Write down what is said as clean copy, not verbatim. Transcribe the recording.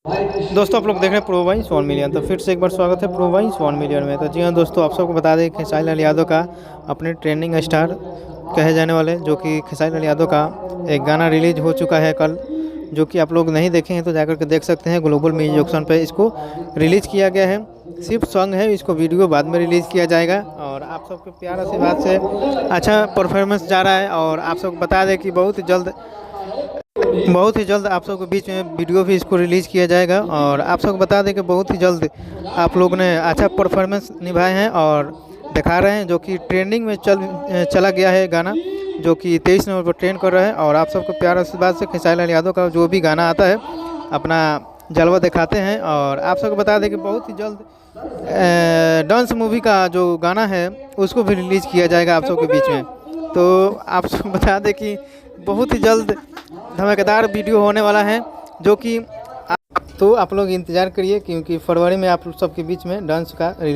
दोस्तों आप लोग देख रहे हैं प्रो वाइस 1 मिलियन। तो फिर से एक बार स्वागत है प्रो वाइस 1 मिलियन में। तो जी हाँ दोस्तों, आप सबको बता दें खेसारी लाल यादव का अपने ट्रेंडिंग स्टार कहे जाने वाले जो कि खेसारी लाल यादव का एक गाना रिलीज हो चुका है कल, जो कि आप लोग नहीं देखे हैं तो जाकर के देख सकते हैं। ग्लोबल म्यूजिक ऑक्शन पे इसको रिलीज़ किया गया है। सिर्फ सॉन्ग है, इसको वीडियो बाद में रिलीज़ किया जाएगा। और आप सबके प्यार आशीर्वाद से अच्छा परफॉर्मेंस जा रहा है। और आप सबको बता दें कि बहुत ही जल्द आप सबके बीच में वीडियो भी इसको रिलीज़ किया जाएगा। और आप सबको बता दें कि बहुत ही जल्द आप लोग ने अच्छा परफॉर्मेंस निभाए हैं और दिखा रहे हैं, जो कि ट्रेंडिंग में चला गया है गाना, जो कि 23 नंबर पर ट्रेंड कर रहा है। और आप सबको प्यार आशीर्वाद से खेसारी लाल यादव का जो भी गाना आता है अपना जलवा दिखाते हैं। और आप सबको बता दें कि बहुत ही जल्द डांस मूवी का जो गाना है उसको भी रिलीज़ किया जाएगा आप सबके बीच में। तो आप सबको बता दें कि बहुत ही जल्द धमाकेदार वीडियो होने वाला है, जो कि तो आप लोग इंतज़ार करिए, क्योंकि फरवरी में आप सबके बीच में डांस का रिलीज